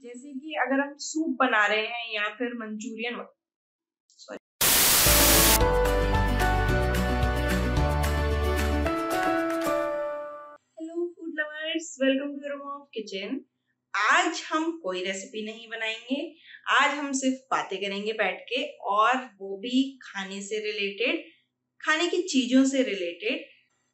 जैसे कि अगर हम सूप बना रहे हैं या फिर manchurian, hello food lovers, welcome to room of kitchen. आज हम कोई रेसिपी नहीं बनाएंगे, आज हम सिर्फ बातें करेंगे बैठ के, और वो भी खाने से रिलेटेड, खाने की चीजों से रिलेटेड।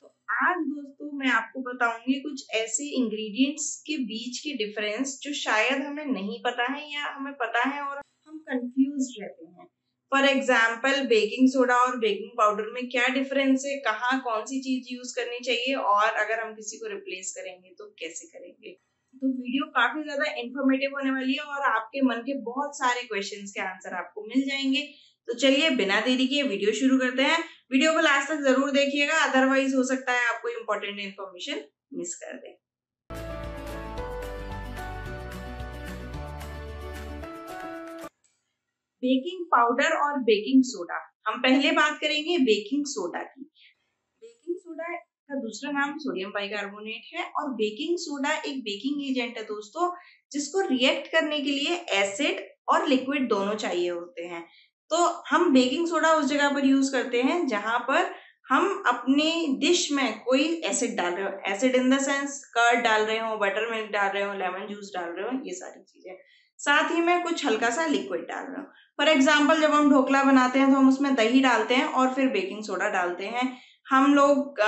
तो आज दोस्तों मैं आपको बताऊंगी कुछ ऐसे इंग्रेडिएंट्स के बीच के डिफरेंस जो शायद हमें नहीं पता है या हमें पता है और हम कंफ्यूज रहते हैं। फॉर एग्जाम्पल, बेकिंग सोडा और बेकिंग पाउडर में क्या डिफरेंस है, कहाँ कौन सी चीज यूज करनी चाहिए, और अगर हम किसी को रिप्लेस करेंगे तो कैसे करेंगे। तो वीडियो काफी ज्यादा इंफॉर्मेटिव होने वाली है और आपके मन के बहुत सारे क्वेश्चंस के आंसर आपको मिल जाएंगे। तो चलिए बिना देरी के वीडियो शुरू करते हैं। वीडियो को लास्ट तक जरूर देखिएगा, अदरवाइज हो सकता है आपको इंपॉर्टेंट इन्फॉर्मेशन मिस कर दे। बेकिंग पाउडर और बेकिंग सोडा, हम पहले बात करेंगे बेकिंग सोडा की। बेकिंग सोडा का दूसरा नाम सोडियम बाइकार्बोनेट है और बेकिंग सोडा एक बेकिंग एजेंट है दोस्तों, जिसको रिएक्ट करने के लिए एसिड और लिक्विड दोनों चाहिए होते हैं। तो हम बेकिंग सोडा उस जगह पर यूज करते हैं जहां पर हम अपने डिश में कोई एसिड डाल रहे हो, acid in the sense curd डाल रहे हो, बटर मिल्क डाल रहे हो, लेमन जूस डाल रहे हो, ये सारी चीजें, साथ ही में कुछ हल्का सा लिक्विड डाल रहे हो। फॉर एग्जाम्पल, जब हम ढोकला बनाते हैं तो हम उसमें दही डालते हैं और फिर बेकिंग सोडा डालते हैं। हम लोग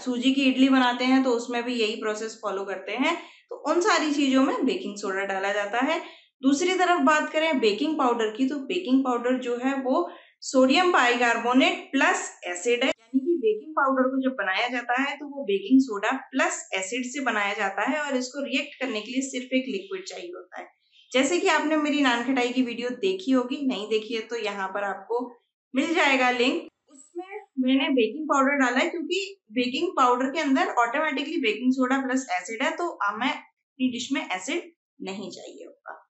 सूजी की इडली बनाते हैं तो उसमें भी यही प्रोसेस फॉलो करते हैं। तो उन सारी चीजों में बेकिंग सोडा डाला जाता है। दूसरी तरफ बात करें बेकिंग पाउडर की, तो बेकिंग पाउडर जो है वो सोडियम बाइकार्बोनेट प्लस एसिड है, यानी कि बेकिंग पाउडर को जब बनाया जाता है तो वो बेकिंग सोडा प्लस एसिड से बनाया जाता है और इसको रिएक्ट करने के लिए सिर्फ एक लिक्विड चाहिए होता है। जैसे कि आपने मेरी नान खटाई की वीडियो देखी होगी, नहीं देखी है तो यहाँ पर आपको मिल जाएगा लिंक। उसमें मैंने बेकिंग पाउडर डाला है क्योंकि बेकिंग पाउडर के अंदर automatically baking soda plus acid है, तो हमें अपनी डिश में एसिड नहीं चाहिए होगा।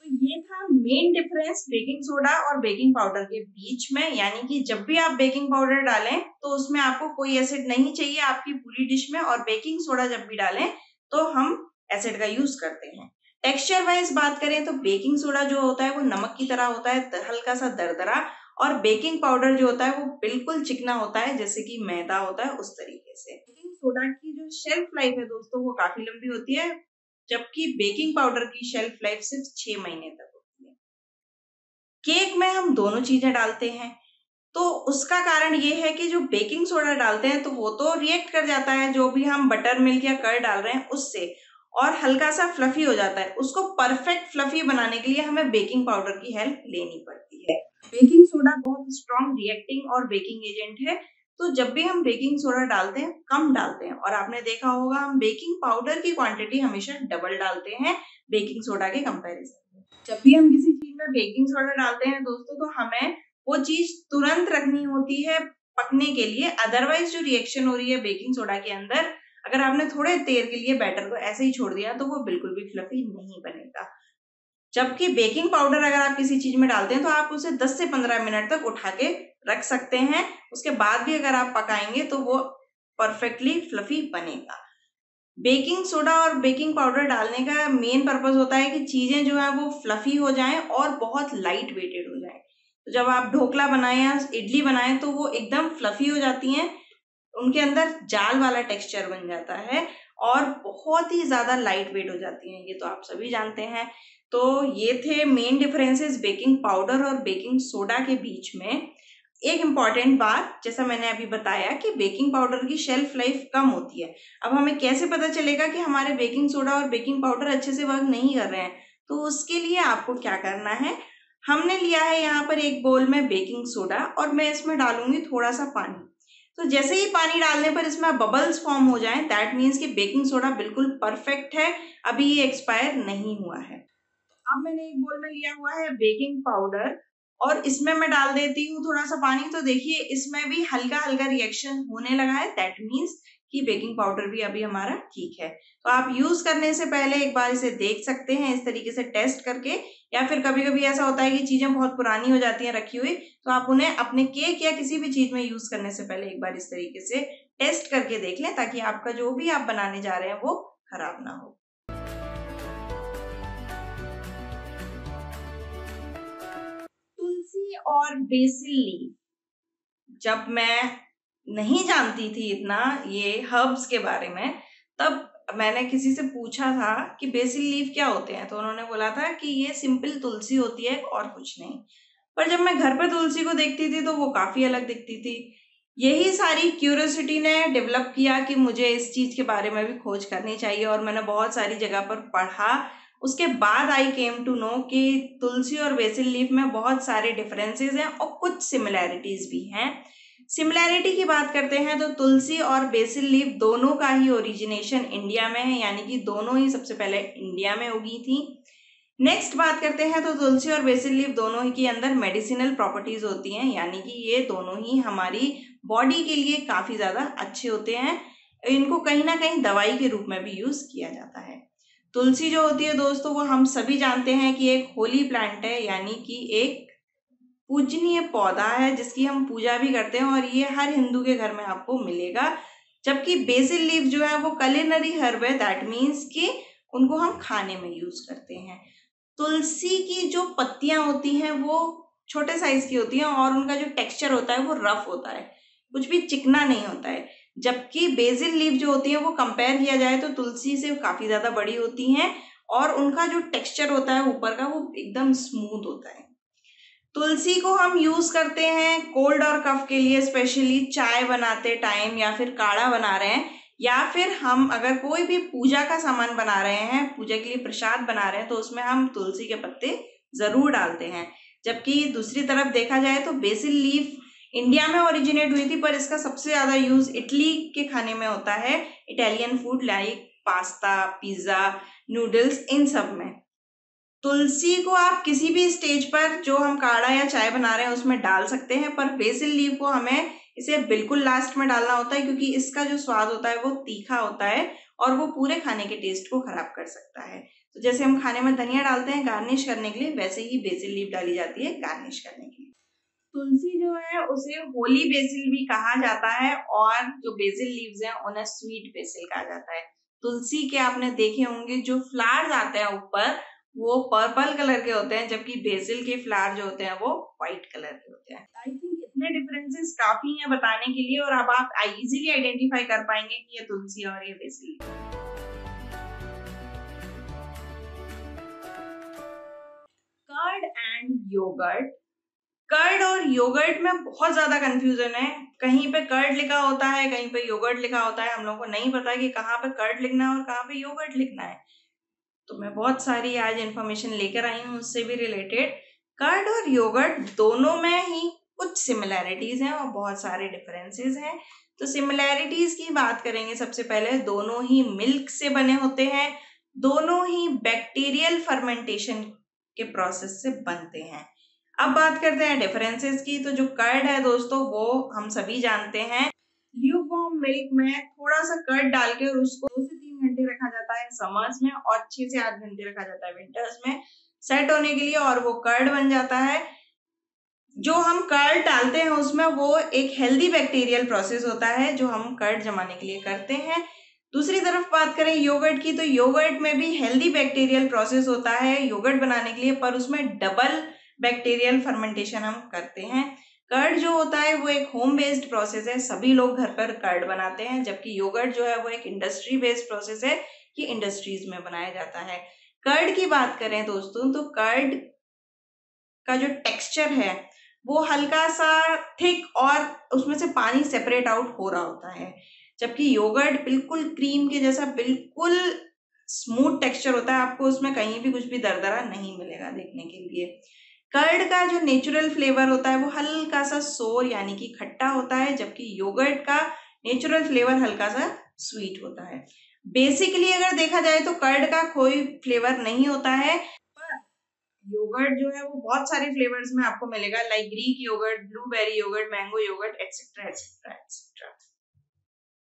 तो ये था मेन डिफरेंस बेकिंग सोडा और बेकिंग पाउडर के बीच में, यानी कि जब भी आप बेकिंग पाउडर डालें तो उसमें आपको कोई एसिड नहीं चाहिए आपकी पूरी डिश में, और बेकिंग सोडा जब भी डालें तो हम एसिड का यूज करते हैं। टेक्सचर वाइज बात करें तो बेकिंग सोडा जो होता है वो नमक की तरह होता है, हल्का सा दरदरा, और बेकिंग पाउडर जो होता है वो बिल्कुल चिकना होता है, जैसे कि मैदा होता है उस तरीके से। बेकिंग सोडा की जो शेल्फ लाइफ है दोस्तों वो काफी लंबी होती है, जबकि बेकिंग पाउडर की शेल्फ लाइफ सिर्फ 6 महीने तक होती है। केक में हम दोनों चीजें डालते हैं, तो उसका कारण ये है कि जो बेकिंग सोडा डालते हैं तो वो तो रिएक्ट कर जाता है जो भी हम बटर मिल्क या कर्ड डाल रहे हैं उससे, और हल्का सा फ्लफी हो जाता है। उसको परफेक्ट फ्लफी बनाने के लिए हमें बेकिंग पाउडर की हेल्प लेनी पड़ती है। बेकिंग सोडा बहुत स्ट्रॉन्ग रिएक्टिंग और बेकिंग एजेंट है, तो जब भी हम बेकिंग सोडा डालते हैं कम डालते हैं, और आपने देखा होगा हम बेकिंग पाउडर की क्वांटिटी हमेशा डबल डालते हैं बेकिंग सोडा के कंपैरिजन में। जब भी हम किसी चीज में बेकिंग सोडा डालते हैं दोस्तों तो हमें वो चीज तुरंत रखनी होती है पकने के लिए, अदरवाइज जो रिएक्शन हो रही है बेकिंग सोडा के अंदर, अगर आपने थोड़े देर के लिए बैटर को ऐसे ही छोड़ दिया तो वो बिल्कुल भी फ्लफी नहीं बनेगा। जबकि बेकिंग पाउडर अगर आप किसी चीज में डालते हैं तो आप उसे 10 से 15 मिनट तक उठा के रख सकते हैं, उसके बाद भी अगर आप पकाएंगे तो वो परफेक्टली फ्लफी बनेगा। बेकिंग सोडा और बेकिंग पाउडर डालने का मेन पर्पस होता है कि चीजें जो है वो फ्लफी हो जाएं और बहुत लाइट वेटेड हो जाएं। तो जब आप ढोकला बनाएं या इडली बनाएं तो वो एकदम फ्लफी हो जाती हैं, उनके अंदर जाल वाला टेक्सचर बन जाता है और बहुत ही ज्यादा लाइट वेट हो जाती हैं, ये तो आप सभी जानते हैं। तो ये थे मेन डिफरेंसेस बेकिंग पाउडर और बेकिंग सोडा के बीच में। एक इम्पॉर्टेंट बात, जैसा मैंने अभी बताया कि बेकिंग पाउडर की शेल्फ लाइफ कम होती है। अब हमें कैसे पता चलेगा कि हमारे बेकिंग सोडा और बेकिंग पाउडर अच्छे से वर्क नहीं कर रहे हैं, तो उसके लिए आपको क्या करना है, हमने लिया है यहाँ पर एक बोल में बेकिंग सोडा और मैं इसमें डालूंगी थोड़ा सा पानी। तो जैसे ही पानी डालने पर इसमें बबल्स फॉर्म हो जाएं, दैट मीन्स कि बेकिंग सोडा बिल्कुल परफेक्ट है, अभी ये एक्सपायर नहीं हुआ है। अब मैंने एक बोल में लिया हुआ है बेकिंग पाउडर और इसमें मैं डाल देती हूँ थोड़ा सा पानी। तो देखिए इसमें भी हल्का हल्का रिएक्शन होने लगा है, दैट मीन्स कि बेकिंग पाउडर भी अभी हमारा ठीक है। तो आप यूज करने से पहले एक बार इसे देख सकते हैं इस तरीके से टेस्ट करके, या फिर कभी कभी ऐसा होता है कि चीजें बहुत पुरानी हो जाती हैं रखी हुई, तो आप उन्हें अपने केक या किसी भी चीज में यूज करने से पहले एक बार इस तरीके से टेस्ट करके देख लें, ताकि आपका जो भी आप बनाने जा रहे हैं वो खराब ना हो। और बेसिल लीफ, जब मैं नहीं जानती थी इतना ये हर्ब्स के बारे में, तब मैंने किसी से पूछा था कि बेसिल लीफ क्या होते हैं, तो उन्होंने बोला था कि ये सिंपल तुलसी होती है और कुछ नहीं। पर जब मैं घर पे तुलसी को देखती थी तो वो काफी अलग दिखती थी। यही सारी क्यूरियोसिटी ने डेवलप किया कि मुझे इस चीज के बारे में भी खोज करनी चाहिए, और मैंने बहुत सारी जगह पर पढ़ा। उसके बाद आई केम टू नो कि तुलसी और बेसिल लीफ में बहुत सारे डिफरेंसेस हैं और कुछ सिमिलैरिटीज भी हैं। सिमिलैरिटी की बात करते हैं तो तुलसी और बेसिल लीफ दोनों का ही ओरिजिनेशन इंडिया में है, यानी कि दोनों ही सबसे पहले इंडिया में उगी थी। नेक्स्ट बात करते हैं तो तुलसी और बेसिल लीफ दोनों ही के अंदर मेडिसिनल प्रॉपर्टीज होती हैं, यानी कि ये दोनों ही हमारी बॉडी के लिए काफी ज्यादा अच्छे होते हैं। इनको कहीं ना कहीं दवाई के रूप में भी यूज किया जाता है। तुलसी जो होती है दोस्तों, वो हम सभी जानते हैं कि एक होली प्लांट है, यानी कि एक पूजनीय पौधा है जिसकी हम पूजा भी करते हैं, और ये हर हिंदू के घर में आपको मिलेगा। जबकि बेसिल लीफ जो है वो कलिनरी हर्ब है, दैट मीन्स कि उनको हम खाने में यूज करते हैं। तुलसी की जो पत्तियां होती हैं वो छोटे साइज की होती हैं और उनका जो टेक्सचर होता है वो रफ होता है, कुछ भी चिकना नहीं होता है। जबकि बेसिल लीफ जो होती है वो कंपेयर किया जाए तो तुलसी से काफी ज्यादा बड़ी होती हैं, और उनका जो टेक्सचर होता है ऊपर का वो एकदम स्मूथ होता है। तुलसी को हम यूज करते हैं कोल्ड और कफ के लिए, स्पेशली चाय बनाते टाइम, या फिर काढ़ा बना रहे हैं, या फिर हम अगर कोई भी पूजा का सामान बना रहे हैं, पूजा के लिए प्रसाद बना रहे हैं, तो उसमें हम तुलसी के पत्ते जरूर डालते हैं। जबकि दूसरी तरफ देखा जाए तो बेसिल लीफ इंडिया में ओरिजिनेट हुई थी, पर इसका सबसे ज्यादा यूज इटली के खाने में होता है, Italian food like pasta, pizza, noodles, इन सब में। तुलसी को आप किसी भी स्टेज पर जो हम काढ़ा या चाय बना रहे हैं उसमें डाल सकते हैं, पर बेसिल लीफ को हमें इसे बिल्कुल लास्ट में डालना होता है, क्योंकि इसका जो स्वाद होता है वो तीखा होता है और वो पूरे खाने के टेस्ट को खराब कर सकता है। तो जैसे हम खाने में धनिया डालते हैं गार्निश करने के लिए, वैसे ही बेसिल लीफ डाली जाती है गार्निश करने के लिए। तुलसी जो है उसे होली बेसिल भी कहा जाता है, और जो बेसिल लीव्स हैं उन्हें स्वीट बेसिल कहा जाता है। तुलसी के आपने देखे होंगे जो फ्लावर्स आते हैं ऊपर, वो पर्पल कलर के होते हैं, जबकि बेसिल के फ्लावर जो होते हैं वो व्हाइट कलर के होते हैं। आई थिंक इतने डिफरेंसेस काफी हैं बताने के लिए, और अब आप इजीली आइडेंटिफाई कर पाएंगे कि ये तुलसी और ये basil. Curd and yogurt. Curd और योगर्ट में बहुत ज्यादा कंफ्यूजन है। कहीं पे कर्ड लिखा होता है, कहीं पे योगर्ट लिखा होता है। हम लोगों को नहीं पता कि कहाँ पे कर्ड लिखना है और कहाँ पे योगर्ट लिखना है। तो मैं बहुत सारी आज इन्फॉर्मेशन लेकर आई हूँ उससे भी रिलेटेड। कर्ड और योगर्ट दोनों में ही कुछ सिमिलैरिटीज हैं और बहुत सारे डिफरेंसेस हैं। तो सिमिलैरिटीज की बात करेंगे सबसे पहले, दोनों ही मिल्क से बने होते हैं, दोनों ही बैक्टीरियल फर्मेंटेशन के प्रोसेस से बनते हैं। अब बात करते हैं डिफरेंसेस की। तो जो कर्ड है दोस्तों वो हम सभी जानते हैं, ल्यूकवार्म मिल्क में थोड़ा सा कर्ड डाल के उसको 2 से 3 घंटे रखा जाता है समर्स में, और 6 से 8 घंटे रखा जाता है विंटर्स में सेट होने के लिए, और वो कर्ड बन जाता है। जो हम कर्ड डालते हैं उसमें वो एक हेल्दी बैक्टीरियल प्रोसेस होता है जो हम कर्ड जमाने के लिए करते हैं। दूसरी तरफ बात करें योगर्ट की, तो योगर्ट में भी हेल्दी बैक्टीरियल प्रोसेस होता है योगर्ट बनाने के लिए, पर उसमें डबल बैक्टीरियल फर्मेंटेशन हम करते हैं। कर्ड जो होता है वो एक होम बेस्ड प्रोसेस है, सभी लोग घर पर कर्ड बनाते हैं, जबकि योगर्ट जो है वो एक इंडस्ट्री बेस्ड प्रोसेस है कि इंडस्ट्रीज में बनाया जाता है। कर्ड की बात करें दोस्तों, तो कर्ड का जो टेक्सचर है वो हल्का सा थिक और उसमें से पानी सेपरेट आउट हो रहा होता है, जबकि योगर्ट बिल्कुल क्रीम के जैसा बिल्कुल स्मूथ टेक्सचर होता है, आपको उसमें कहीं भी कुछ भी दरदरा नहीं मिलेगा देखने के लिए। कर्ड का जो नेचुरल फ्लेवर होता है वो हल्का सा सोर यानी कि खट्टा होता है, जबकि योगर्ट का नेचुरल फ्लेवर हल्का सा स्वीट होता है। बेसिकली अगर देखा जाए तो कर्ड का कोई फ्लेवर नहीं होता है, योगर्ट जो है वो बहुत सारे फ्लेवर्स में आपको मिलेगा, like Greek yogurt, blueberry yogurt, mango yogurt, etcetera etcetera etcetera.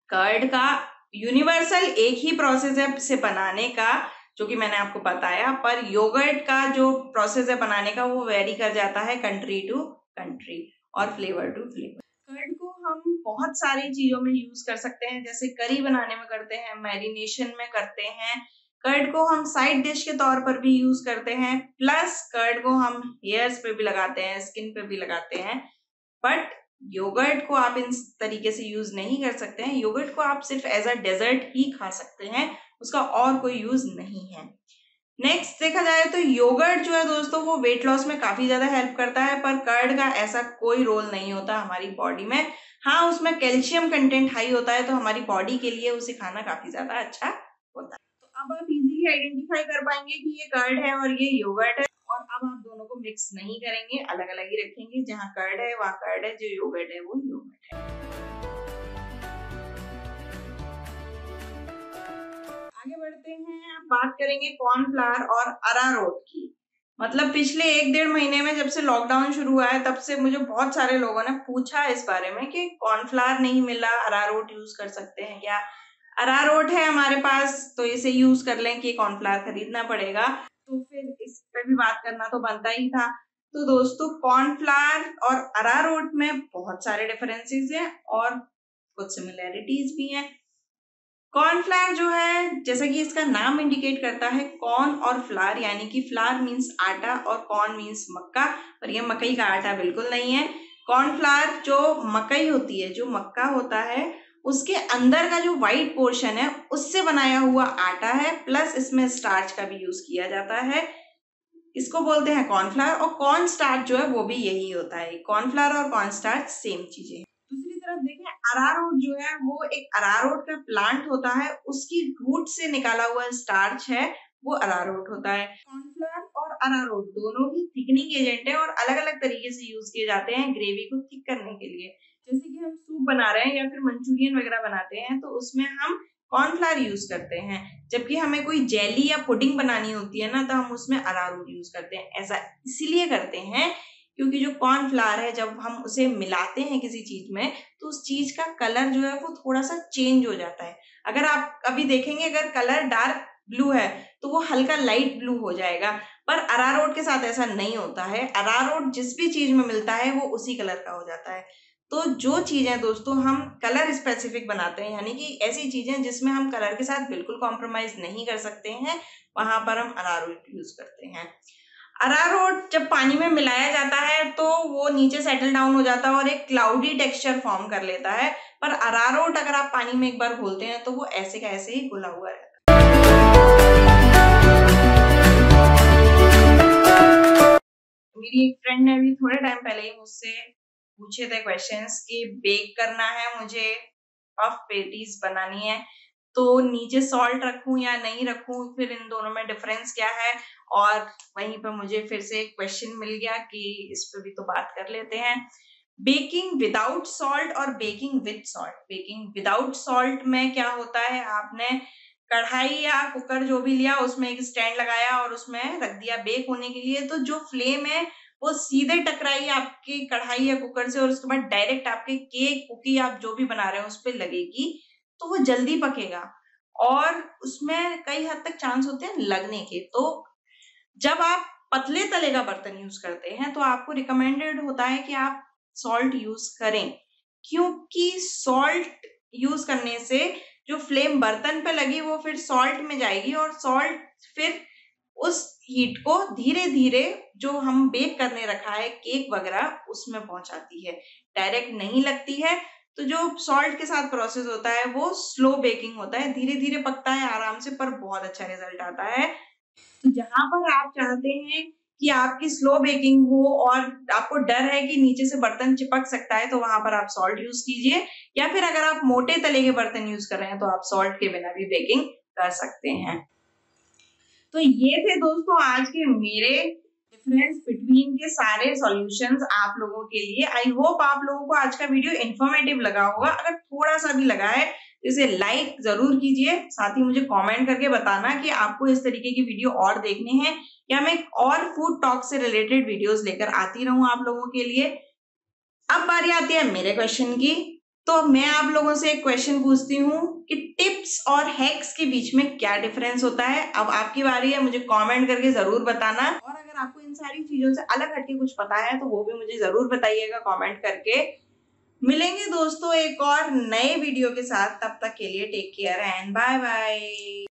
Curd का यूनिवर्सल एक ही प्रोसेस है से बनाने का, जो कि मैंने आपको बताया, पर योगर्ट का जो प्रोसेस है बनाने का वो वेरी कर जाता है कंट्री टू कंट्री और फ्लेवर टू फ्लेवर। कर्ड को हम बहुत सारी चीजों में यूज कर सकते हैं, जैसे करी बनाने में करते हैं, मैरिनेशन में करते हैं, कर्ड को हम साइड डिश के तौर पर भी यूज करते हैं, प्लस कर्ड को हम हेयर्स पे भी लगाते हैं, स्किन पे भी लगाते हैं। बट योगर्ट को आप इस तरीके से यूज नहीं कर सकते हैं। योगर्ट को आप सिर्फ एज अ डेजर्ट ही खा सकते हैं, उसका और कोई यूज नहीं है। नेक्स्ट देखा जाए तो योगर्ट जो है दोस्तों वो वेट लॉस में काफी ज्यादा हेल्प करता है, पर कर्ड का ऐसा कोई रोल नहीं होता हमारी बॉडी में। हाँ, उसमें कैल्शियम कंटेंट हाई होता है, तो हमारी बॉडी के लिए उसे खाना काफी ज्यादा अच्छा होता है। तो अब आप इजीली आइडेंटिफाई कर पाएंगे कि ये कर्ड है और ये योगर्ट है। और अब आप दोनों को मिक्स नहीं करेंगे, अलग अलग ही रखेंगे। जहाँ कर्ड है वहाँ कर्ड है, जो योगर्ट है वो योगर्ट है। आगे बढ़ते हैं, बात करेंगे कॉर्नफ्लावर और अरारोट की। मतलब पिछले 1-1.5 महीने में जब से लॉकडाउन शुरू हुआ है तब से मुझे बहुत सारे लोगों ने पूछा इस बारे में कि कॉर्नफ्लावर नहीं मिला, अरारोट यूज कर सकते हैं क्या। अरारोट है हमारे पास तो इसे यूज कर लें कि कॉर्नफ्लावर खरीदना पड़ेगा, तो फिर इस पे भी बात करना तो बनता ही था। तो दोस्तों कॉर्नफ्लावर और अरारोट में बहुत सारे डिफरेंसेस हैं और कुछ सिमिलैरिटीज भी हैं। कॉर्नफ्लावर जो है, जैसा कि इसका नाम इंडिकेट करता है, कॉर्न और फ्लावर, यानी कि फ्लावर मीन्स आटा और कॉर्न मीन्स मक्का, पर यह मकई का आटा बिल्कुल नहीं है। कॉर्नफ्लावर जो मकई होती है, जो मक्का होता है, उसके अंदर का जो व्हाइट पोर्शन है उससे बनाया हुआ आटा है, प्लस इसमें स्टार्च का भी यूज किया जाता है। इसको बोलते हैं कॉर्नफ्लावर। और कॉर्न स्टार्च जो है वो भी यही होता है। कॉर्नफ्लावर और कॉर्न स्टार्च सेम चीजें हैं। दूसरी तरफ देखें, अरारोट जो है वो एक अरारोट का प्लांट होता है, उसकी रूट से निकाला हुआ स्टार्च है वो अरारोट होता है। कॉर्नफ्लावर और अरारोट दोनों ही थिकनिंग एजेंट है और अलग अलग तरीके से यूज किए जाते हैं ग्रेवी को थिक करने के लिए। जैसे कि हम सूप बना रहे हैं या फिर मंचूरियन वगैरह बनाते हैं तो उसमें हम कॉर्नफ्लावर यूज करते हैं, जबकि हमें कोई जेली या पुडिंग बनानी होती है ना तो हम उसमें अरारोट यूज करते हैं। ऐसा इसीलिए करते हैं क्योंकि जो कॉर्नफ्लावर है जब हम उसे मिलाते हैं किसी चीज में तो उस चीज का कलर जो है वो थोड़ा सा चेंज हो जाता है। अगर आप कभी देखेंगे, अगर कलर डार्क ब्लू है तो वो हल्का लाइट ब्लू हो जाएगा, पर अरारोट के साथ ऐसा नहीं होता है। अरारोट जिस भी चीज में मिलता है वो उसी कलर का हो जाता है। तो जो चीजें दोस्तों हम कलर स्पेसिफिक बनाते हैं, यानी कि ऐसी चीजें जिसमें हम कलर के साथ बिल्कुल कॉम्प्रोमाइज नहीं कर सकते हैं, वहां पर हम अरारोट यूज करते हैं। अरारोट जब पानी में मिलाया जाता है तो वो नीचे सेटल डाउन हो जाता है और एक क्लाउडी टेक्सचर फॉर्म कर लेता है, पर अरारोट अगर आप पानी में एक बार घोलते हैं तो वो ऐसे का ऐसे ही घुला हुआ रहता है। मेरी एक फ्रेंड ने भी थोड़े टाइम पहले ही मुझसे पूछे थे क्वेश्चंस कि बेक करना है मुझे, पफ पेटीज बनानी है, तो नीचे सॉल्ट रखूं या नहीं रखूं, फिर इन दोनों में डिफरेंस क्या है। और वहीं पर मुझे फिर से एक क्वेश्चन मिल गया कि इस पे भी तो बात कर लेते हैं। बेकिंग विदाउट सॉल्ट और baking with salt. Baking without salt में क्या होता है, आपने कढ़ाई या कुकर जो भी लिया उसमें एक स्टैंड लगाया और उसमें रख दिया बेक होने के लिए, तो जो फ्लेम है वो सीधे टकराई आपकी कढ़ाई या कुकर से और उसके बाद डायरेक्ट आपके केक कुकी आप जो भी बना रहे हो उस पर लगेगी, तो वो जल्दी पकेगा और उसमें कई हद तक चांस होते हैं लगने के। तो जब आप पतले तले का बर्तन यूज करते हैं तो आपको रिकमेंडेड होता है कि आप सॉल्ट यूज करें, क्योंकि सॉल्ट यूज करने से जो फ्लेम बर्तन पे लगी वो फिर सॉल्ट में जाएगी और सॉल्ट फिर उस हीट को धीरे धीरे जो हम बेक करने रखा है केक वगैरह उसमें पहुंचाती है, डायरेक्ट नहीं लगती है। तो जो सॉल्ट के साथ प्रोसेस होता है वो स्लो बेकिंग होता है, धीरे धीरे पकता है आराम से, पर बहुत अच्छा रिजल्ट आता है। तो जहां पर आप चाहते हैं कि आपकी स्लो बेकिंग हो और आपको डर है कि नीचे से बर्तन चिपक सकता है, तो वहां पर आप सॉल्ट यूज कीजिए, या फिर अगर आप मोटे तले के बर्तन यूज कर रहे हैं तो आप सॉल्ट के बिना भी बेकिंग कर सकते हैं। तो ये थे दोस्तों आज के मेरे डिफरेंस बिटवीन के सारे सॉल्यूशंस आप लोगों के लिए। आई होप आप लोगों को आज का वीडियो इन्फॉर्मेटिव लगा होगा। अगर थोड़ा सा भी लगा है तो इसे लाइक जरूर कीजिए, साथ ही मुझे कमेंट करके बताना कि आपको इस तरीके की वीडियो और देखने हैं या मैं और फूड टॉक से रिलेटेड वीडियोस लेकर आती रहूं आप लोगों के लिए। अब बारी आती है मेरे क्वेश्चन की, तो मैं आप लोगों से एक क्वेश्चन पूछती हूँ कि टिप्स और हैक्स के बीच में क्या डिफरेंस होता है। अब आपकी बारी है, मुझे कमेंट करके जरूर बताना, और अगर आपको इन सारी चीजों से अलग हटके कुछ पता है तो वो भी मुझे जरूर बताइएगा कमेंट करके। मिलेंगे दोस्तों एक और नए वीडियो के साथ, तब तक के लिए take care and bye bye.